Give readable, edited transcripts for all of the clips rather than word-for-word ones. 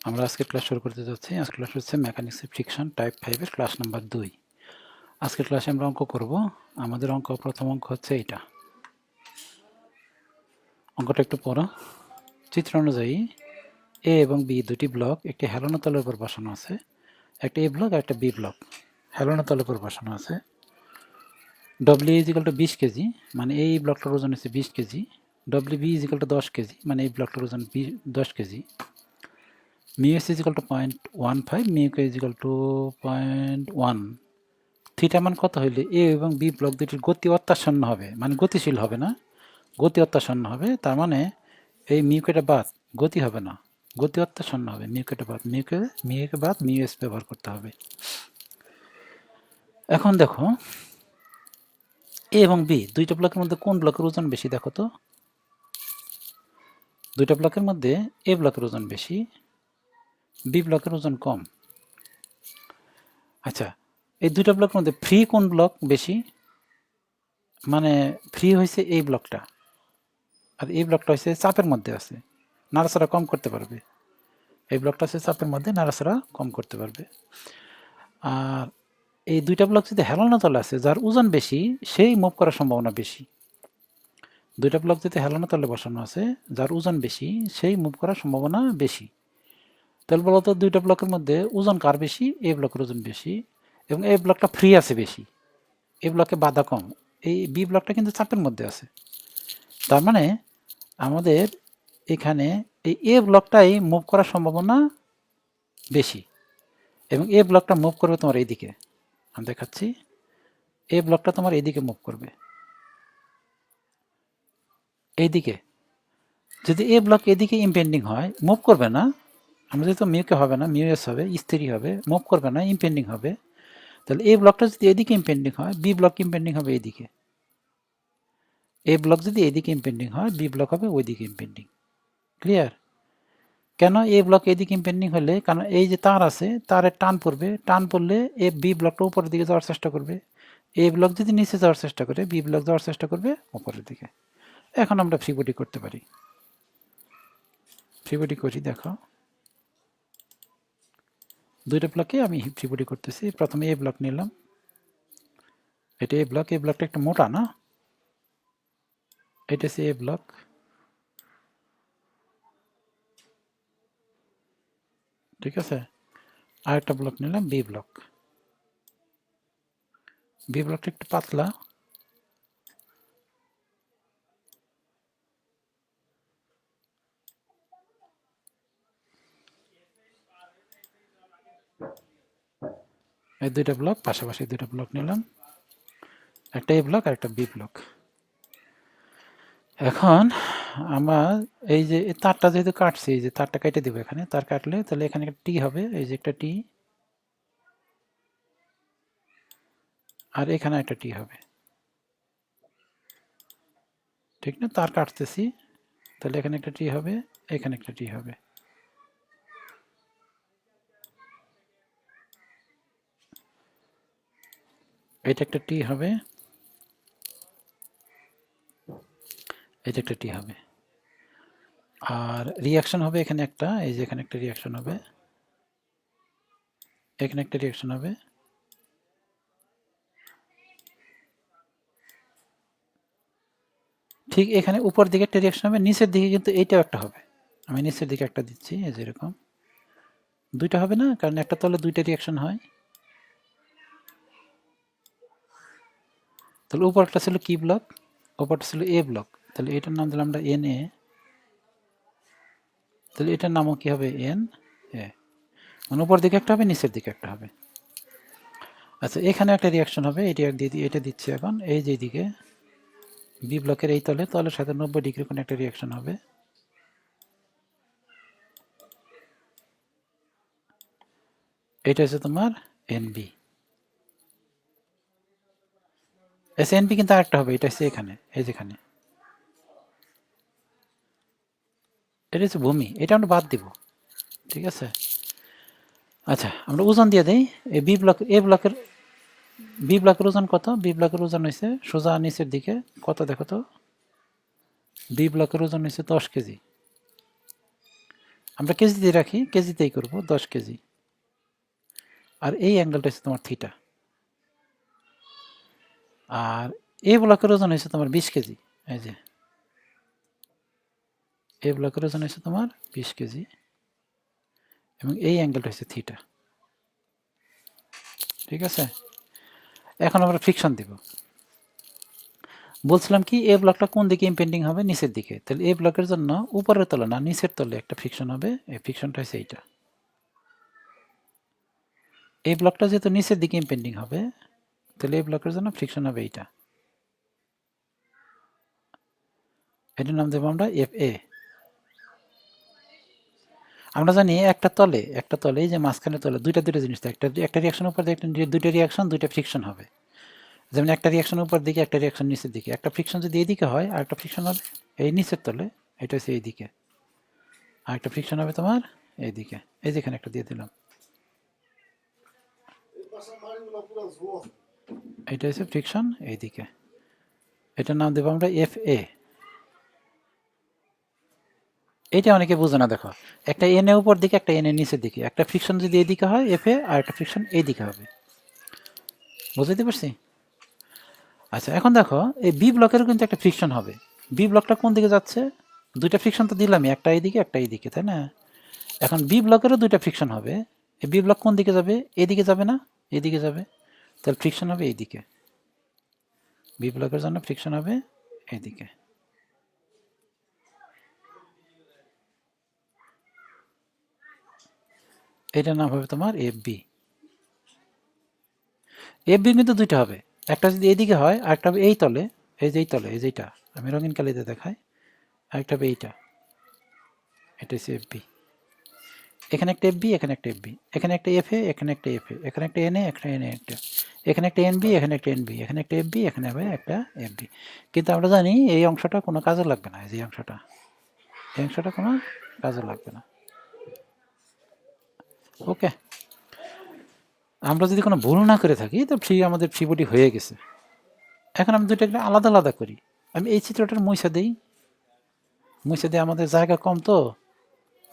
আমরা আজকে ক্লাস শুরু করতে যাচ্ছি। আজকে ক্লাস হচ্ছে মেকানিক্স ফ্রিকশন টাইপ 5 এর ক্লাস নাম্বার 2। আজকের ক্লাসে আমরা অঙ্ক করব। আমাদের প্রথম অঙ্ক হচ্ছে এটা। অঙ্কটা একটু পড়ো। চিত্র অনুযায়ী এ এবং বি দুটি ব্লক একটি হেলানো তলের উপর বসানো আছে। একটা এ ব্লক আর একটা বি ব্লক হেলানো তলের উপর বসানো আছে। W is equal to 20 kg, মানে এই ব্লকটার ওজন হচ্ছে 20 kg. W B is equal to 10 kg, মানে এই ব্লকটার ওজন 10 kg. Mu S is equal to 0.15, mu K is equal to 0.1। Theta মান কত হইলে এ এবং বি ব্লক দুটির গতি অত্যাসন্ন হবে, মানে গতিশীল হবে না, গতি অত্যাসন্ন হবে। তার মানে এই মিউকেটা বাদ, গতি হবে না, গতি অত্যাসন্ন হবে। মিউকেটা বাদ, মিউকে বাদ মিউ এস ব্যবহার করতে হবে। এখন দেখো এ এবং বি দুইটা ব্লকের মধ্যে কোন ব্লকের ওজন বেশি? দেখো তো, দুইটা ব্লকের মধ্যে এ ব্লকের ওজন বেশি, বি ব্লকের ওজন কম। আচ্ছা, এই দুইটা ব্লকের মধ্যে ফ্রি কোন ব্লক বেশি? মানে ফ্রি হয়েছে এই ব্লকটা, আর এই ব্লকটা হচ্ছে চাপের মধ্যে আছে, নাড়াচাড়া কম করতে পারবে। এই ব্লকটা হচ্ছে চাপের মধ্যে, নাড়াচাড়া কম করতে পারবে। আর এই দুইটা ব্লক যদি হেলানো তলে আছে, যার ওজন বেশি সেই মুভ করার সম্ভাবনা বেশি। দুইটা ব্লক যদি হেলানো তলে বসানো আছে, যার ওজন বেশি সেই মুভ করার সম্ভাবনা বেশি। তাহলে বলতো দুইটা ব্লকের মধ্যে ওজন কার বেশি? এ ব্লকের ওজন বেশি, এবং এই ব্লকটা ফ্রি আছে বেশি, এই ব্লকে বাধা কম। এই বি ব্লকটা কিন্তু চাপের মধ্যে আছে। তার মানে আমাদের এখানে এই এ ব্লকটাই মুভ করার সম্ভাবনা বেশি, এবং এ ব্লকটা মুভ করবে তোমার এইদিকে। আমি দেখাচ্ছি, এ ব্লকটা তোমার এইদিকে মুভ করবে, এইদিকে। যদি এ ব্লক এদিকে ইম্পেন্ডিং হয়, মুভ করবে না, আমরা যেহেতু মিউকে হবে না, মিউ এস হবে, স্থিরই হবে, মুভ করবে না, ইম্পেন্ডিং হবে। তাহলে এ ব্লকটা যদি এদিকে ইম্পেন্ডিং হয়, বি ব্লক ইম্পেন্ডিং হবে এইদিকে। এ ব্লক যদি এদিকে ইম্পেন্ডিং হয়, বি ব্লক হবে ওইদিকে ইম্পেন্ডিং। ক্লিয়ার? কেন এ ব্লক এদিকে ইম্পেন্ডিং হলে? কারণ এই যে তার আছে, তারের টান পড়বে, টান পড়লে এ বি ব্লকটা উপরের দিকে যাওয়ার চেষ্টা করবে। এ ব্লক যদি নিচে যাওয়ার চেষ্টা করে, বি ব্লক যাওয়ার চেষ্টা করবে উপরের দিকে। এখন আমরা ফ্রি বডি করতে পারি। ফ্রি বডি করি, দেখো দুইটা ব্লকে আমি ফ্রি বডি করতেছি। প্রথমে এ ব্লক নিলাম, এটা এ ব্লক, এ ব্লকটা একটু মোটা না, এটা হচ্ছে এ ব্লক। ঠিক আছে, আর একটা ব্লক নিলাম বি ব্লক। বি ব্লকটা একটু পাতলা, এই দুইটা ব্লক পাশাপাশি দুইটা ব্লক নিলাম, একটা এ ব্লক আর একটা বি ব্লক। এখন আমার এই যে তারটা যেহেতু কাটছি, এই যে তারটা কেটে দিব, এখানে তার কাটলে তাহলে এখানে একটা টি হবে, এই যে একটা টি, আর এখানে একটা টি হবে। ঠিক না? তার কাটতেছি, তাহলে এখানে একটা টি হবে, এখানে একটা টি হবে। এটা একটা টি হবে, এটা একটা টি হবে। আর রিয়াকশন হবে এখানে একটা, এই যে এখানে একটা রিয়াকশন হবে, এখানে একটা রিয়াকশন হবে, ঠিক এখানে উপর দিকে একটা রিয়াকশন হবে, নিচের দিকে কিন্তু এইটাও একটা হবে। আমি নিচের দিকে একটা দিচ্ছি, এই যে এরকম দুইটা হবে না, কারণ একটা তলে দুইটা রিয়াকশন হয়। তাহলে উপরটা ছিল কি ব্লক? উপরটা ছিল এ ব্লক, তাহলে এটার নাম দিলাম আমরা এন এ, তাহলে এটার নামও কি হবে? N A. মানে উপর দিকে একটা হবে, নিচের দিকে একটা হবে। আচ্ছা, এখানে একটা রিয়াকশন হবে, এটা দিচ্ছি এখন, এই যে দিকে বি ব্লকের এই তলের সাথে 90 ডিগ্রি কোণ একটা রিয়াকশন হবে। এটা হচ্ছে তোমার এনবি। এনবি কিন্তু আরেকটা হবে, এটা হচ্ছে এখানে, এই যেখানে, এটা হচ্ছে ভূমি, এটা আমরা বাদ দিব। ঠিক আছে, আচ্ছা আমরা ওজন দিয়ে দিই। এই বি ব্লকের ওজন কত? বি ব্লকের ওজন হয়েছে সোজা নিচের দিকে কত, দেখো তো, বি ব্লকের ওজন হয়েছে 10 কেজি, আমরা কেজিতে রাখি, কেজিতেই করব 10 কেজি। আর এই অ্যাঙ্গেলটা হচ্ছে তোমার থিটা। আর এই ব্লকের ওজন হচ্ছে তোমার 20 কেজি। এই যে এই ব্লকের ওজন হচ্ছে তোমার 20 কেজি এবং এই অ্যাঙ্গেলটা হচ্ছে থিটা। ঠিক আছে, এখন আমরা ফ্রিকশন দিব। বলছিলাম কি এই ব্লকটা কোন দিকে ইম্পেন্ডিং হবে, নিচের দিকে। তাহলে এই ব্লকের জন্য উপরের তলে না নিচের তলে একটা ফ্রিকশন হবে। এই ফ্রিকশনটা হচ্ছে এইটা। এই ব্লকটা যেহেতু নিচের দিকে ইম্পেন্ডিং হবে, তাহলে এই ব্লকের জন্য ফ্রিকশন হবে এইটা। এটার নাম দেবো আমরা FA। আমরা জানি একটা তলে এই যে মাঝখানে তলে দুইটা জিনিস থাকে। একটা রিয়াকশন উপর দিকে, দুইটা রিয়াকশন, দুইটা ফ্রিকশন হবে। যেমন একটা রিয়াকশন উপর দিকে, একটা রিয়াকশন নিচের দিকে। একটা ফ্রিকশন যদি এইদিকে হয় আর একটা ফ্রিকশন হবে এই নিচের তলে, এটা হচ্ছে এইদিকে। আর একটা ফ্রিকশন হবে তোমার এইদিকে। এই যেখানে একটা দিয়ে দিলাম, এটা হচ্ছে ফ্রিকশন এইদিকে। এটার নাম দেবো আমরা FA। এটা অনেকে বোঝে না। দেখো, একটা এনে উপর দিকে, একটা এনে নিচের দিকে। একটা ফ্রিকশন যদি এইদিকে হয় FA, আর একটা ফ্রিকশন এইদিকে হবে। বুঝতে পারছি? আচ্ছা, এখন দেখো এই বি ব্লকেরও কিন্তু একটা ফ্রিকশন হবে। বি ব্লকটা কোন দিকে যাচ্ছে? দুইটা ফ্রিকশন তো দিলামই, একটা এইদিকে একটা এইদিকে, তাই না? এখন বি ব্লকেরও দুইটা ফ্রিকশন হবে। এই বি ব্লক কোন দিকে যাবে? এদিকে যাবে না, এদিকে যাবে। তাহলে ফ্রিকশন হবে এইদিকে। বি ব্লকের জন্য ফ্রিকশন হবে এইদিকে। এটার নাম হবে তোমার FB। FB কিন্তু দুইটা হবে। একটা যদি এইদিকে হয়, আরেকটা হবে এই তলে, এই যে এই তলে, এই যেটা আমি রঙিন কালিতে দেখাই। আরেকটা হবে এইটা, এটা হচ্ছে FB। এখানে একটা FB, এখানে একটা FB, এখানে একটা FA, এখানে একটা FA, এখানে একটা NA, একটা NA, একটা এখানে একটা NB, এখানে একটা NB, এখানে একটা FB, এখানে হবে একটা FB। কিন্তু আমরা জানি এই অংশটা কোনো কাজে লাগবে না। এই অংশটা, এই অংশটা কোনো কাজে লাগবে না। ওকে, আমরা যদি কোনো ভুল না করে থাকি তো আমাদের ফ্রি বডি হয়ে গেছে। এখন আমি দুইটা আলাদা আলাদা করি। আমি এই চিত্রটার মুইসা দিই, আমাদের জায়গা কম তো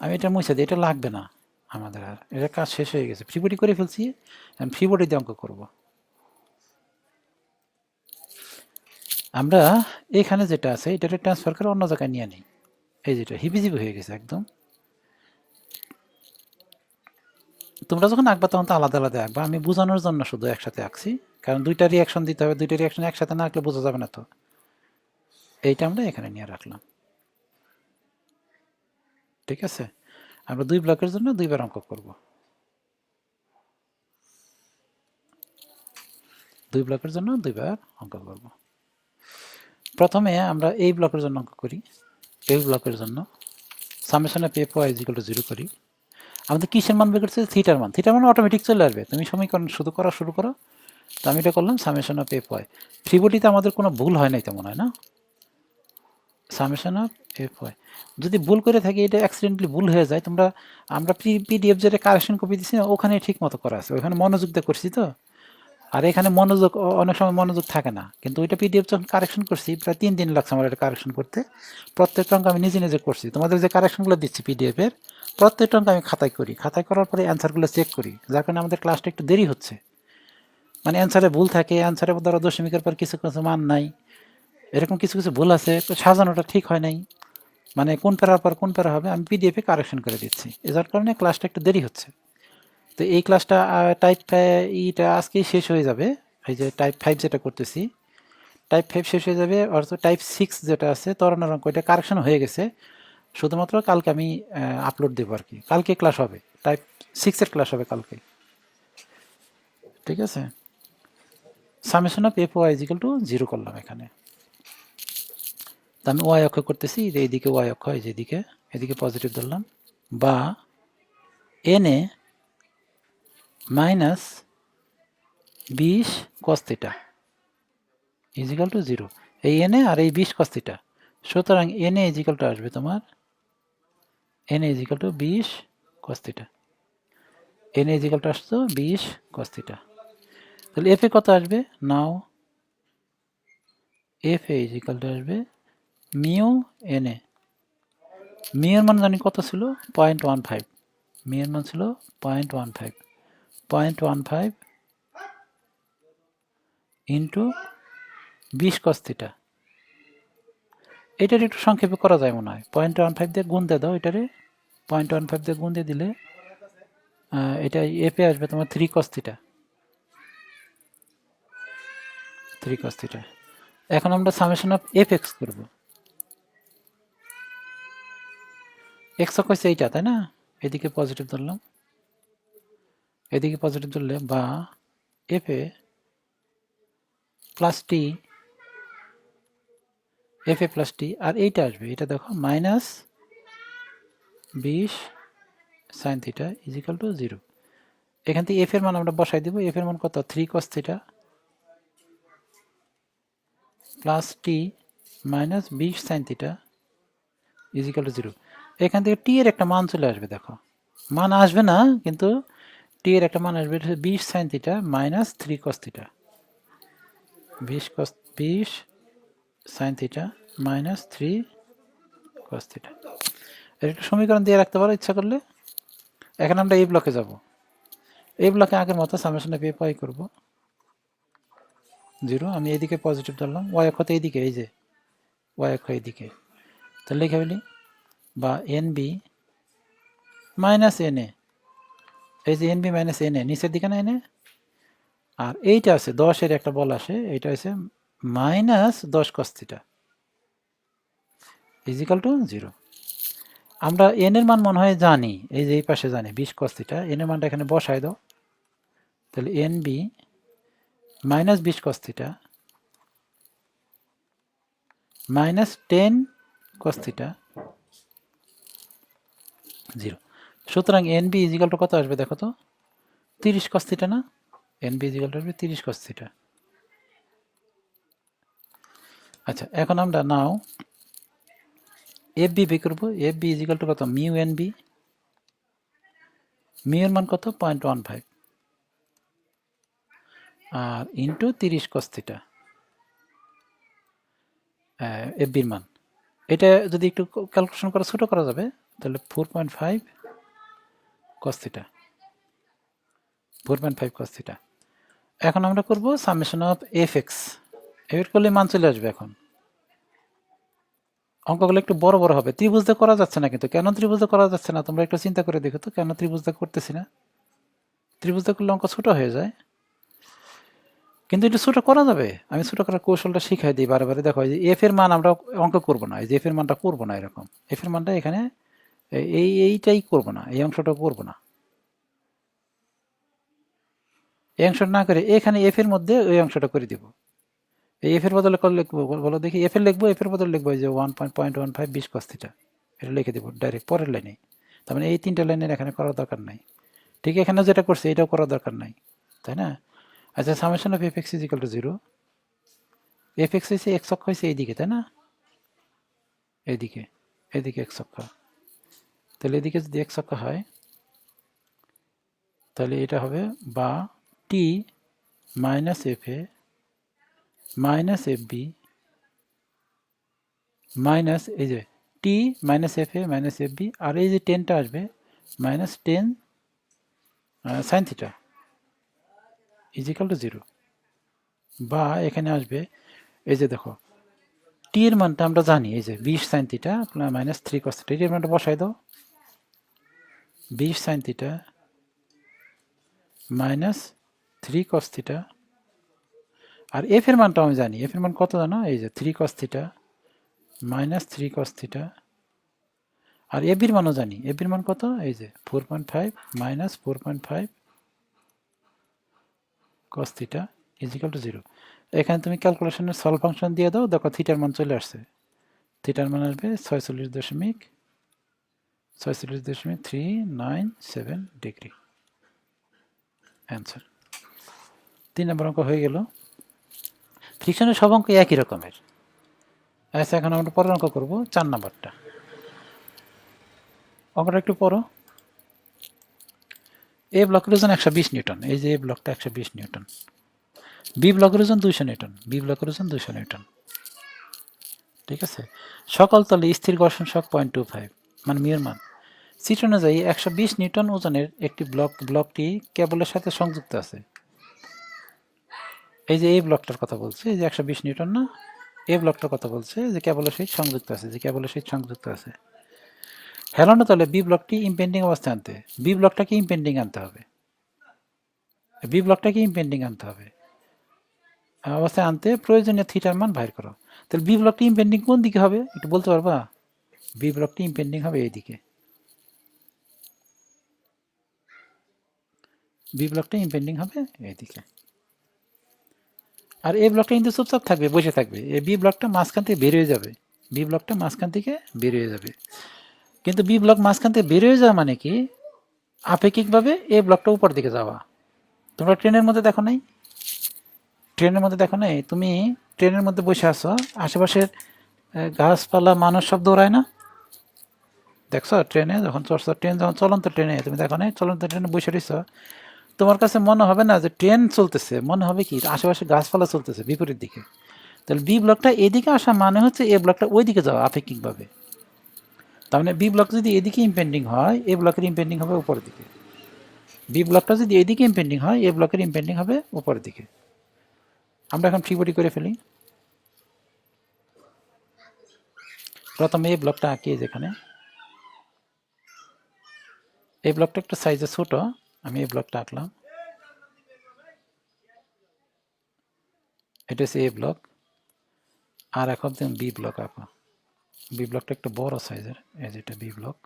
আমি এটা মুছে দিই, এটা লাগবে না আমাদের। আর এটা কাজ শেষ হয়ে গেছে, ফ্রি বডি করে ফেলছি। আমি ফ্রি বডি দিয়ে অঙ্ক করবো। আমরা এখানে যেটা আছে এটাকে ট্রান্সফার করে অন্য জায়গায় নিয়ে নিই। এই যেটা হিবিজিবি হয়ে গেছে একদম। তোমরা যখন আঁকবা তখন তো আলাদা আলাদা আঁকবা, আমি বোঝানোর জন্য শুধু একসাথে আঁকছি। কারণ দুইটা রিয়াকশন দিতে হবে, দুইটা রিয়াকশন একসাথে না আঁকলে বোঝা যাবে না। তো এইটা আমরা এখানে নিয়ে রাখলাম। ঠিক আছে, আমরা দুই ব্লকের জন্য দুইবার অঙ্ক করব। দুই ব্লকের জন্য দুইবার অঙ্ক করব। প্রথমে আমরা এই ব্লকের জন্য অঙ্ক করি। এই ব্লকের জন্য সামেশন অফ FY = 0 করি। আমাদের কিসের মান বের করছে? থিটার মান। থিটার মান অটোমেটিক চলে আসবে, তুমি সমীকরণ শুধু করা শুরু করো। তো আমি এটা করলাম সামেশন অফ FY। ফ্রি বডিতে আমাদের কোনো ভুল হয় নাই তেমন, হয় না? সামেশন অফ FY যদি ভুল করে থাকি, এটা অ্যাক্সিডেন্টলি ভুল হয়ে যায়, তোমরা আমরা PDF যেটা কারেকশন কপি দিচ্ছি না, ওখানে ঠিক মতো করা আছে, ওখানে মনোযোগ দিয়ে করছি তো। আর এখানে মনোযোগ অনেক সময় মনোযোগ থাকে না, কিন্তু ওইটা PDF যখন কারেকশন করছি প্রায় 3 দিন লাগছে আমার এটা কারেকশন করতে। প্রত্যেকটা অঙ্ক আমি নিজে নিজে করছি। তোমাদের যে কারেকশনগুলো দিচ্ছি PDF-এর প্রত্যেকটা অঙ্ক আমি খাতায় করি। খাতায় করার পরে অ্যান্সারগুলো চেক করি, যার কারণে আমাদের ক্লাসটা একটু দেরি হচ্ছে। মানে অ্যান্সারে ভুল থাকে, অ্যান্সারের ধরো দশমিকের পর কিছু কিছু মান নাই, এরকম কিছু কিছু ভুল আছে, সাজানোটা ঠিক হয় নাই। মানে কোন প্যারার পর কোন প্যারা হবে আমি PDF-এ কারেকশন করে দিচ্ছি, যার কারণে ক্লাসটা একটু দেরি হচ্ছে। তো এই ক্লাসটা টাইপ ইটা আজকেই শেষ হয়ে যাবে। এই যে টাইপ 5 যেটা করতেছি, টাইপ 5 শেষ হয়ে যাবে। অর্থাৎ টাইপ 6 যেটা আছে ত্বরণের অঙ্ক, এটা কারেকশন হয়ে গেছে। শুধুমাত্র কালকে আমি আপলোড দেবো আর কি। কালকে ক্লাস হবে, টাইপ 6-এর ক্লাস হবে কালকে। ঠিক আছে, সামেশন অফ FY = 0 করলাম এখানে। তো আমি ওয়াই অক্ষ করতেছি, এইদিকে ওয়াই অক্ষ, এই যেদিকে এদিকে পজিটিভ ধরলাম, বা NA মাইনাস 20 cos θ = 0। এই NA আর এই 20 cos θ। সুতরাং NA = আসবে তোমার NA = 20 cos θ। NA = আসতো 20 cos θ। তাহলে FA কত আসবে? নাও FA = আসবে মিউ NA। মিউর মান জানি কত ছিল 0.15, মিউর মান ছিল 0.15, 0.15 ইন্টু 20 cos থিটা। এটার একটু সংক্ষেপে করা যায় মনে হয়, 0.15 দিয়ে গুণ দিয়ে দাও, এটারে 0.15 দিয়ে গুণ দিয়ে দিলে এটা এফে আসবে তোমার 3 cos থিটা, 3 cos থিটা। এখন আমরা সামেশন অফ এফ এক্স করবো। এক্স অক্ষ হচ্ছে এইটা, তাই না? এদিকে পজিটিভ ধরলাম, এদিকে পজিটিভ ধরলে বা F A plus T, F A plus T, আর এইটা আসবে, এটা দেখো minus 20 sine theta is equal to 0। এখান থেকে এফ এর মান আমরা বসাই দিব। এফ এর মান কত? 3 cos theta plus T minus 20 sine theta is equal to 0। এখান থেকে টি এর একটা মান চলে আসবে, দেখো মান আসবে না কিন্তু টি এর একটা মান আসবে 20 sine theta minus 3 cos theta, 20 sine theta minus 3 cos theta. এর একটা সমীকরণ দিয়ে রাখতে পারো ইচ্ছা করলে। এখন আমরা এই ব্লকে যাব। এই ব্লকে আগের মতো সামেশন অফ এফ ওয়াই করবো 0। আমি এইদিকে পজিটিভ ধরলাম, ওয়াই অক্ষ তো এইদিকে, এই যে ওয়াই অক্ষ এইদিকে, তাহলে লিখে ফেলি বা N B minus N A, এই যে N B minus N A নিচের দিকে না এনে, আর এইটা আছে 10-এর একটা বল আসে, এইটা আছে minus 10 cos theta is equal to 0। আমরা এন এর মান মনে হয় জানি, এই যে এই পাশে জানি 20 cos থিটা, এন এর মানটা এখানে বসাই দাও, তাহলে N B minus 20 cos theta minus 10 cos theta 0। সুতরাং এন বি ইজিক্যাল টু কত আসবে দেখো তো, 30 cos থিটা না? এন বি ইজিক্যাল টু আসবে 30 cos থিটা। আচ্ছা, এখন আমরা নাও এফ বি বের করবো। এফ বি ইজিক্যাল টু কত? মিউ এন বি, মিউ এর মান কত? 0.15 আর ইন্টু 30 cos থিটা এফ বির মান। এটা যদি একটু ক্যালকুলেশন করা ছোটো করা যাবে, তাহলে 4.5 cos থিটা, 4.5 cos থিটা। এখন আমরা করব সামেশন অফ এফ এক্স। এর করলে মান চলে আসবে। এখন অঙ্কগুলো একটু বড় বড় হবে, ত্রিভুজ দিয়ে করা যাচ্ছে না। কিন্তু কেন ত্রিভুজ দিয়ে করা যাচ্ছে না তোমরা একটু চিন্তা করে দেখো তো, কেন ত্রিভুজ দিয়ে করতেছি না? ত্রিভুজ দিয়ে করলে অঙ্ক ছোট হয়ে যায়, কিন্তু একটু ছোট করা যাবে। আমি ছোট করার কৌশলটা শিখাই দিই বারে বারে। দেখো, এই যে এফ এর মান আমরা অঙ্ক করবো না, এই যে এফ এর মানটা করবো না, এরকম এফ এর মানটা এখানে এইটাই করবো না, এই অংশটা করবো না, এই অংশটা না করে এখানে এফ এর মধ্যে ওই অংশটা করে দিব। এই এফ এর বদলে কত লিখবো বলো দেখি? এফ এর লিখবো, এফ এর বদলে লিখবো এই যে 1.15 20 cos থিটা, এটা লিখে দিব ডাইরেক্ট পরের লাইনে। তার মানে এই তিনটা লাইনের এখানে করার দরকার নাই। ঠিক এখানে যেটা করছে এটাও করার দরকার নাই, তাই না? আচ্ছা, summation of F x is equal to 0। F x হয়েছে এক্স অক্ষ হয়েছে এইদিকে, তাই না? এইদিকে, এদিকে এক্স অক্ষ, তাহলে এদিকে যদি এক্স অক্ষ হয় তাহলে এটা হবে বা T minus F A minus F B minus এই যে T minus F A minus F B, আর এই যে 10টা আসবে minus 10 sine theta is equal to 0। বা এখানে আসবে এই যে দেখো টি এর মানটা আমরা জানি, এই যে 20 sine theta minus 3 cos theta, এর মানটা বসাই দাও, 20 sine theta minus 3 cos theta. আর এফ এর মানটা আমি জানি, এফ এর মান কত জানো? এই যে 3 cos theta minus 3 cos theta. আর এ বির মানও জানি, এ বির মান কত? এই যে 4.5 minus 4.5 cos theta is equal to 0। এখানে তুমি ক্যালকুলেশনের সলভ ফাংশন দিয়ে দাও, দেখো থিটার মান চলে আসছে। থিটার মান আসবে 46.397 ডিগ্রি। অ্যান্সার 3 নম্বর অঙ্ক হয়ে গেল। ফ্রিকশনের সব অঙ্ক একই রকমের। আচ্ছা, এখন আমরা পরের অঙ্ক করবো 4 নম্বরটা। অঙ্কটা একটু পড়ো। এ ব্লকের ওজন 120 নিউটন, এই যে এ ব্লকটা 120 নিউটন। বি ব্লকের ওজন 200 নিউটন, বি ব্লকের ওজন 200 নিউটন। ঠিক আছে। সকল তলে স্থির ঘর্ষণ সহগ 0.25। মানে মিউর মান। চিত্র অনুযায়ী 120 নিউটন ওজনের একটি ব্লকটি কেবলের সাথে সংযুক্ত আছে। এই যে এই ব্লকটার কথা বলছে, এই যে 120 নিউটন না, এই ব্লকটার কথা বলছে যে কেবলের সহিত সংযুক্ত আছে, যে কেবলের সহিত সংযুক্ত আছে। হেলানো তলে বি ব্লকটি ইম্পেন্ডিং অবস্থায় আনতে, বি ব্লকটাকে ইম্পেন্ডিং আনতে হবে, বি ব্লকটাকে ইম্পেন্ডিং আনতে হবে, অবস্থায় আনতে প্রয়োজনীয় থিটার মান বাইর করো। তাহলে বি ব্লকটি ইম্পেন্ডিং কোন দিকে হবে একটু বলতে পারবা? বি ব্লকটি ইম্পেন্ডিং হবে এইদিকে, বি ব্লকটা ইম্পেন্ডিং হবে এইদিকে। আর এই ব্লকটা কিন্তু চুপচাপ থাকবে, বসে থাকবে। এই বি ব্লকটা মাঝখান থেকে বের হয়ে যাবে, বি ব্লকটা মাঝখান থেকে বের হয়ে যাবে। কিন্তু বি ব্লক মাঝখান থেকে বের হয়ে যাওয়া মানে কি, আপেক্ষিকভাবে এই ব্লকটা উপর দিকে যাওয়া। তোমরা ট্রেনের মধ্যে দেখো নাই, ট্রেনের মধ্যে দেখো নাই, তুমি ট্রেনের মধ্যে বসে আছো, আশেপাশের গাছপালা মানুষ সব দৌড়ায় না, দেখছো? ট্রেনে যখন চড়ছো, ট্রেন যখন চলন্ত ট্রেনে, তুমি দেখো নাই চলন্ত ট্রেনে বসে রয়েছ, তোমার কাছে মনে হবে না যে ট্রেন চলতেছে, মনে হবে কি আশেপাশে গাছপালা চলতেছে বিপরীত দিকে। তাহলে বি ব্লকটা এদিকে আসা মানে হচ্ছে এ ব্লকটা ওই দিকে যাওয়া আপেক্ষিকভাবে। তার মানে বি ব্লক যদি এদিকে ইম্পেন্ডিং হয়, এ ব্লকের ইম্পেন্ডিং হবে উপরের দিকে। বি ব্লকটা যদি এদিকে ইম্পেন্ডিং হয়, এ ব্লকের ইম্পেন্ডিং হবে উপরের দিকে। আমরা এখন ফ্রি বডি করে ফেলি। প্রথমে এই ব্লকটা আঁকি, যেখানে এই ব্লকটা একটু সাইজে ছোট, আমি এই ব্লকটা আঁকলাম। এটা হচ্ছে এ ব্লক। আর এখন তুমি বি ব্লক আঁকো। বি ব্লকটা একটু বড় সাইজের, এই যেটা বি ব্লক।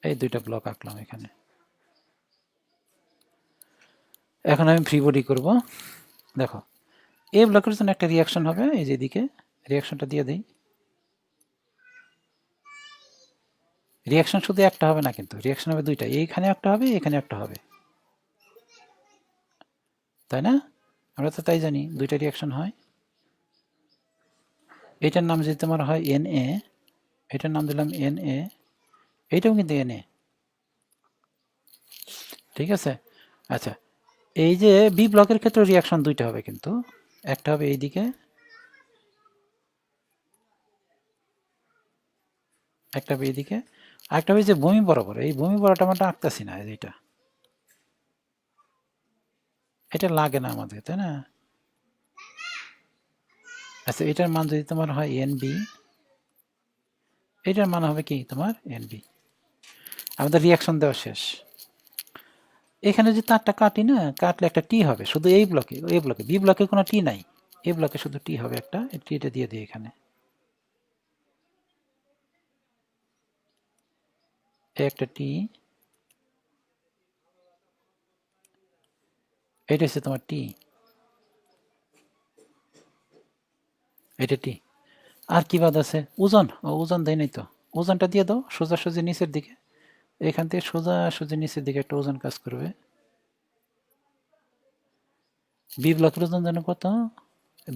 এই দুইটা ব্লক আঁকলাম এখানে। এখন আমি ফ্রি বডি করবো। দেখো এ ব্লকের জন্য একটা রিয়াকশন হবে, এই যে এদিকে রিয়াকশনটা দিয়ে দিই। রিয়াকশন শুধু একটা হবে না, কিন্তু রিয়াকশন হবে দুইটা, এইখানে একটা হবে, এখানে একটা হবে, তাই না? আমরা তো তাই জানি দুইটা রিয়াকশন হয়। এটার নাম যদি তোমার হয় এন এ, এটার নাম দিলাম এন এ, এইটাও কিন্তু এন এ, ঠিক আছে? আচ্ছা, এই যে বি ব্লকের ক্ষেত্রে রিয়াকশন দুইটা হবে, কিন্তু একটা হবে এইদিকে, একটা হবে এইদিকে, আরেকটা হবে যে ভূমি বরাবর। এই ভূমি বরাবরটা আমরা আঁকতেছি না, এইটা এটা লাগে না আমাদের, তাই না? আচ্ছা, এটার মান যদি তোমার হয় এন বি, এটার মান হবে কি তোমার এন বি। আমাদের রিয়াকশন দেওয়া শেষ। এখানে যে তারটা কাটি না, কাটলে একটা টি হবে শুধু এই ব্লকে, এই ব্লকে। বি ব্লকে কোনো টি নাই, এই ব্লকে শুধু টি হবে একটা, টিটা দিয়ে দিই এখানে। একটা টি, এটা হচ্ছে তোমার টি, এটা টি। আর কি বাদ আছে? ওজন, ওজন দেয় নাই তো, ওজনটা দিয়ে দাও সোজাসুজি নিচের দিকে, এখান থেকে সোজাসুজি নিচের দিকে একটা ওজন কাজ করবে। বি ব্লকের ওজন যেন কত?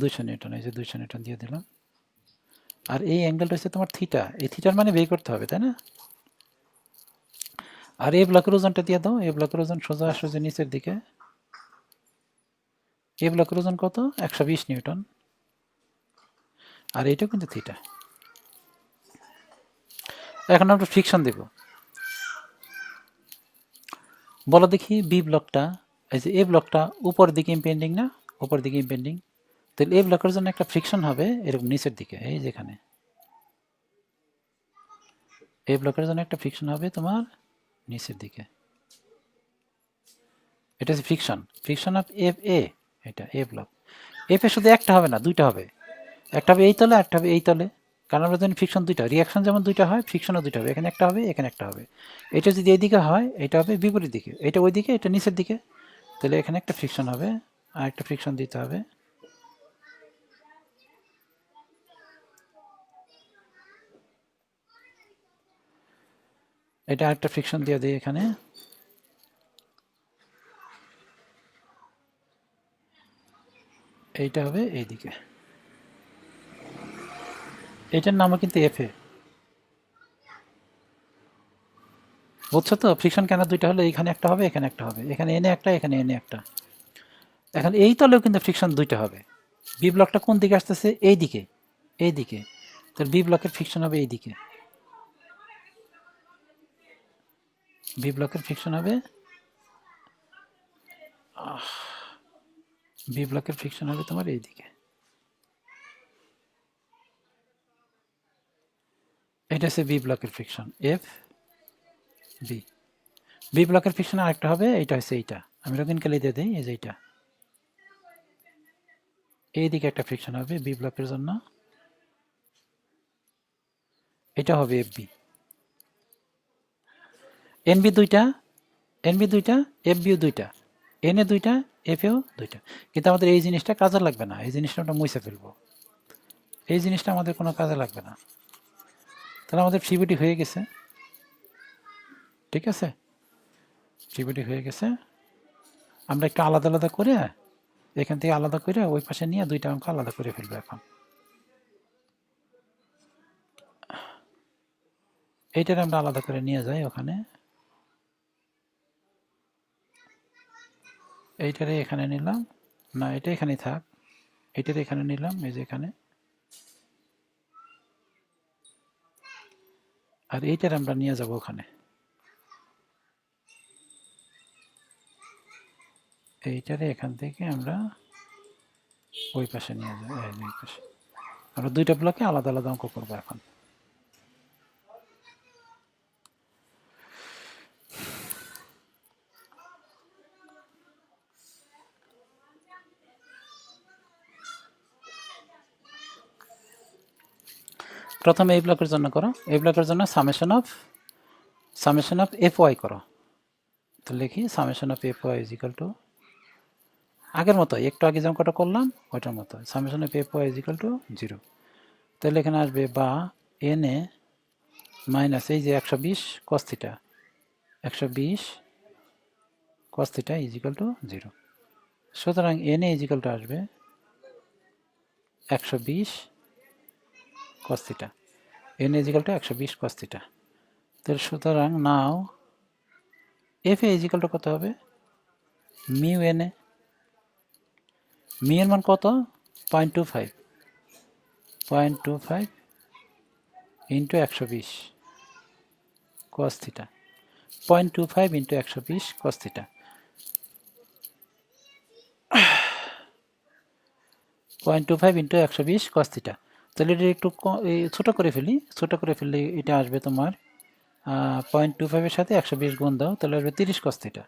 200 নিউটন, এই যে 200 নিউটন দিয়ে দিলাম। আর এই অ্যাঙ্গেলটা হচ্ছে তোমার থিটা, এই থিটার মানে বের করতে হবে, তাই না? আর এই ব্লকের ওজনটা দিয়ে দাও, এই ব্লকের ওজন সোজাসুজি নিচের দিকে, এই ব্লকের ওজন কত? 120 নিউটন। আর এইটাও কিন্তু থিটা। এখন আমরা ফ্রিকশন দেব। বলো দেখি বি ব্লকটা, এই যে এ ব্লকটা উপর দিকে ইম্পেন্ডিং না, উপর দিকে ইম্পেন্ডিং, তাহলে এ ব্লকের জন্য একটা ফ্রিকশন হবে এরকম নিচের দিকে, এই যেখানে এ ব্লকের জন্য একটা ফ্রিকশন হবে তোমার নিচের দিকে। এটা হচ্ছে ফ্রিকশন, ফ্রিকশন অফ এফ এ, এটা এ ব্লক। এফ এ শুধু একটা হবে না, দুইটা হবে, একটা হবে এই তলে, একটা হবে এই তলে। কারণ আমরা জানি ফ্রিকশন দুইটা, রিয়াকশন যেমন দুইটা হয়, ফ্রিকশনও দুইটা হবে, এখানে একটা হবে, এখানে একটা হবে। এটা যদি এইদিকে হয়, এটা হবে বিপরীত দিকে, এটা ওই দিকে, এটা নিচের দিকে, তাহলে এখানে একটা ফ্রিকশন হবে, আর একটা ফ্রিকশন দিতে হবে। এটা আরেকটা ফ্রিকশন দিয়ে দিই এখানে। এইটা হবে এইদিকে, এটার নামও কিন্তু এফ এ। বুঝছো তো ফ্রিকশন কেন দুইটা হলো? এখানে একটা হবে, এখানে একটা হবে, এখানে এনে একটা, এখানে এনে একটা। এখন এই তলেও কিন্তু ফ্রিকশন দুইটা হবে। বি ব্লকটা কোন দিকে আসতেছে? এই দিকে, এইদিকে, তাহলে বি ব্লকের ফ্রিকশন হবে এইদিকে, বি ব্লকের ফ্রিকশন হবে বি ব্লকের ফ্রিকশন হবে তোমার এইদিকে। এটা হচ্ছে বি ব্লকের ফ্রিকশন এফ বি। বি ব্লকের ফ্রিকশন আরেকটা হবে, এইটা হচ্ছে এইটা, আমি রঙিন কালি দিয়ে দিই, এই যে এইটা, এইদিকে একটা ফ্রিকশন হবে বি ব্লকের জন্য, এটা হবে এফ বি। এনবি দুইটা, এনবি দুইটা, এফ বিও দুইটা, এনে দুইটা, এফেও দুইটা, কিন্তু আমাদের এই জিনিসটা কাজে লাগবে না, এই জিনিসটা আমরা মুছে ফেলবো, এই জিনিসটা আমাদের কোনো কাজে লাগবে না। তাহলে আমাদের ফ্রিবিডি হয়ে গেছে, ঠিক আছে, ফ্রিবিডি হয়ে গেছে। আমরা একটু আলাদা আলাদা করে, এখান থেকে আলাদা করে ওই পাশে নিয়ে দুইটা অঙ্ক আলাদা করে ফেলবো এখন। এইটার আমরা আলাদা করে নিয়ে যাই ওখানে, এইটারে এখানে নিলাম, না এটা এখানেই থাক, এইটারে এখানে নিলাম, এই যে এখানে, আর এইটার আমরা নিয়ে যাব ওখানে, এইটারে এখান থেকে আমরা ওই পাশে নিয়ে যাই, এই পাশে। আমরা দুইটা ব্লকে আলাদা আলাদা অঙ্ক করবো এখন। প্রথমে এই ব্লকের জন্য করো, এই ব্লকের জন্য সামেশন অফ এফ ওয়াই করো। তো লিখি summation of F Y is equal to, আগের মতো একটু আগে যেমন কটা করলাম ওইটার মতো, summation of F Y is equal to 0। তাহলে এখানে আসবে বা এন এ মাইনাস এই যে 120 cos theta, 120 cos theta is equal to 0। সুতরাং N A is equal to আসবে 120 cos theta, N is equal to 120 cos theta. তাহলে সুতরাং now F A is equal to কত হবে, মিউ এন এ, মিউ এর মান কত 0.25, 0.25 into 120 cos theta, 0.25 into 120 cos theta, 0.25 into 120 cos theta. তাহলে এটা একটু ছোট করে ফেলি, ছোট করে ফেললে এটা আসবে তোমার 0.25 এর সাথে 120 গুণ দাও, তাহলে আসবে 30 cos থিটা,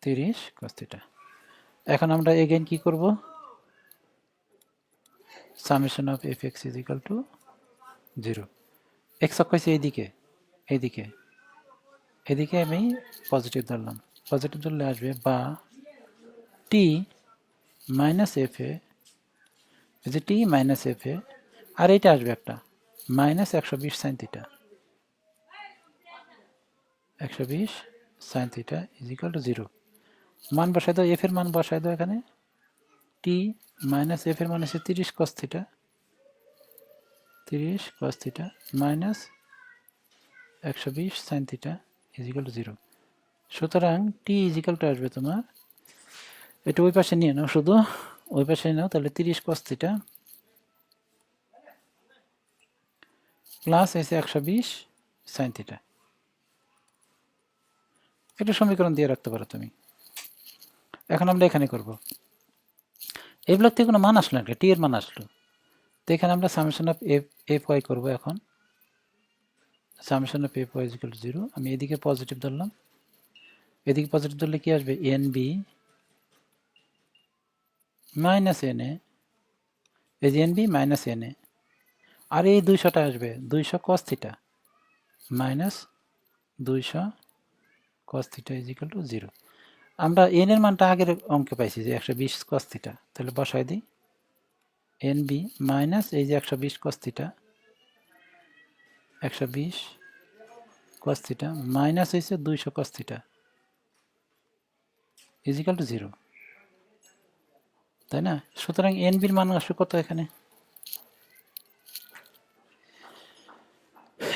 30 cos থিটা। এখন আমরা এগেইন কি করব, summation of F x is equal to 0। X অক্ষ হচ্ছে এইদিকে, এইদিকে, এদিকে আমি পজিটিভ ধরলাম, পজিটিভ ধরলে আসবে বা টি মাইনাস এফ এ, এই যে টি মাইনাস এফ এ, আর এইটা আসবে একটা minus 120 sine theta, 120 sign theta is equal to 0। মান বসাই দাও, এফ এর মান বসাই দাও এখানে, টি মাইনাস এফ এর মান হচ্ছে 30 cos theta, 30 cos theta minus 120 sign theta is equal to 0। সুতরাং টি ইজ ইকাল টু আসবে তোমার, এটা ওই পাশে নিয়ে নাও, শুধু ওই পাশে নাও, তাহলে 30 cos থিটা প্লাস এসে 120 সাইন থিটা। এটা সমীকরণ দিয়ে রাখতে পারো তুমি। এখন আমরা এখানে করব, এই ব্লক থেকে কোনো মান আসলো না, টি এর মান আসলো, তো এখানে আমরা সামেশন অফ এফ ওয়াই করবো এখন, summation of F Y is equal to 0। আমি এদিকে পজিটিভ ধরলাম, এদিকে পজিটিভ ধরলে কি আসবে N B minus N A, এই যে N B minus N A, আর এই 200টা আসবে 200 cos theta minus 200 cos theta is equal to 0। আমরা এন এর মানটা আগের অঙ্কে পাইছি যে 120 cos থিটা, তাহলে বসাই দিই এন বি মাইনাস এই যে 120 cos theta, 120 cos theta minus হয়েছে 200 cos theta is equal to 0, তাই না? সুতরাং এন বির মান আসবে কত এখানে,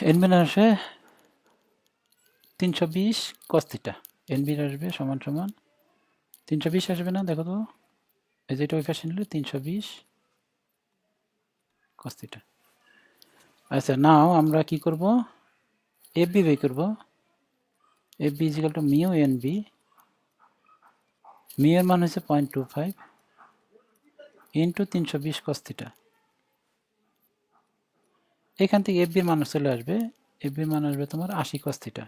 এন বির আসবে 320 cos থিটা, এন বির আসবে সমান সমান 320 আসবে না, দেখো তো এই যেটা ওই পাশে নিলে 320 cos theta। আচ্ছা, নাও আমরা কি করব, FB বের করব। FB is equal to mu NB, mu এর মান হচ্ছে 0.25 ইন্টু 320 cos theta। এখান থেকে FB এর মান চলে আসবে, FB এর মান আসবে তোমার 80 cos theta,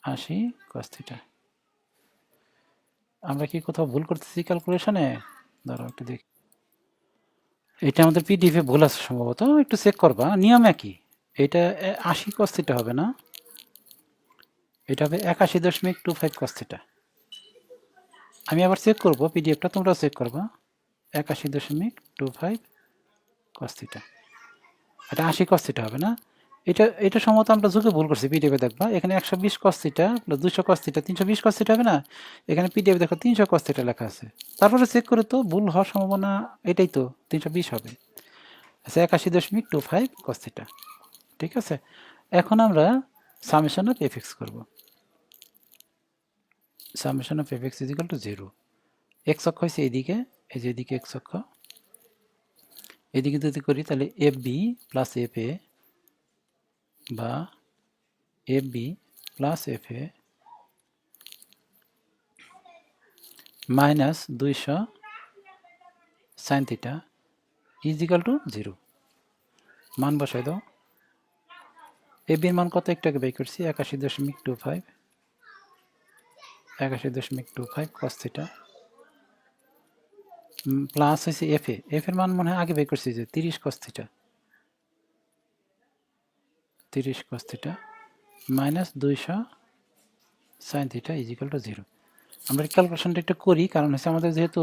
80 cos theta। আমরা কি কোথাও ভুল করতেছি ক্যালকুলেশনে? ধরো একটু দেখি, এটা আমাদের পিডিএফে ভুল আছে সম্ভবত, একটু চেক করবা। নিয়ম একই, এটা 80 cos theta হবে না, এটা হবে 81.25 cos theta। আমি আবার চেক করব পিডিএফটা, তোমরাও চেক করবা। 81.25 cos theta, এটা 80 cos theta হবে না। এটা সম্ভবত আমরা যুগে ভুল করছি, পিডিএফে দেখবা এখানে 120 cos theta plus 200 cos theta 320 cos theta হবে না, এখানে পিডিএফ দেখো 300 cos theta লেখা আছে। তারপরে চেক করে তো ভুল হওয়ার সম্ভাবনা এটাই তো, 320 হবে। আচ্ছা, 81.25 cos theta, ঠিক আছে। এখন আমরা সামেশন অফ এফএক্স করব। Summation of FX is equal to 0। X অক্ষ হয়েছে এইদিকে, এই যে এদিকে এক্স অক্ষ, এদিকে যদি করি তাহলে F B plus F A বা F B plus F A minus 200 sine theta is equal to 0। মান বসাই দাও। এফ বির মান কত একটু আগে বের করছি, 81.25 cos theta প্লাস হয়েছে এফ এ, এফ এর মান মনে হয় আগে বের করছি যে 30 cos theta, 30 cos theta minus 200 sine theta is equal to 0। আমরা ক্যালকুলেশনটা একটু করি, কারণ হচ্ছে আমাদের যেহেতু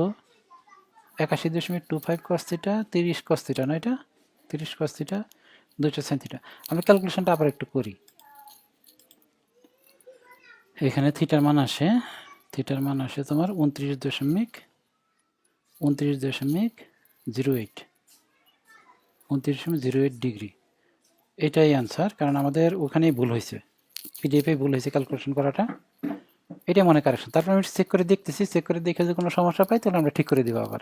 81.25 cos theta 30 cos theta না, এটা 30 cos theta 200 সাইন থিটা। আমরা ক্যালকুলেশনটা আবার একটু করি। এখানে থিটার মান আসে, থিটার মান আসে তোমার 29.08 ডিগ্রি। এটাই অ্যান্সার, কারণ আমাদের ওখানেই ভুল হয়েছে, পিডিএফে ভুল হয়েছে ক্যালকুলেশন করাটা, এটাই মনে কারেকশন। তারপর আমি চেক করে দেখতেছি, চেক করে দেখে যদি কোনো সমস্যা পাই তাহলে আমরা ঠিক করে দিব আবার।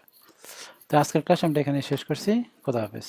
তো আজকের ক্লাস আমরা এখানে শেষ করছি। খোদা হাফেজ।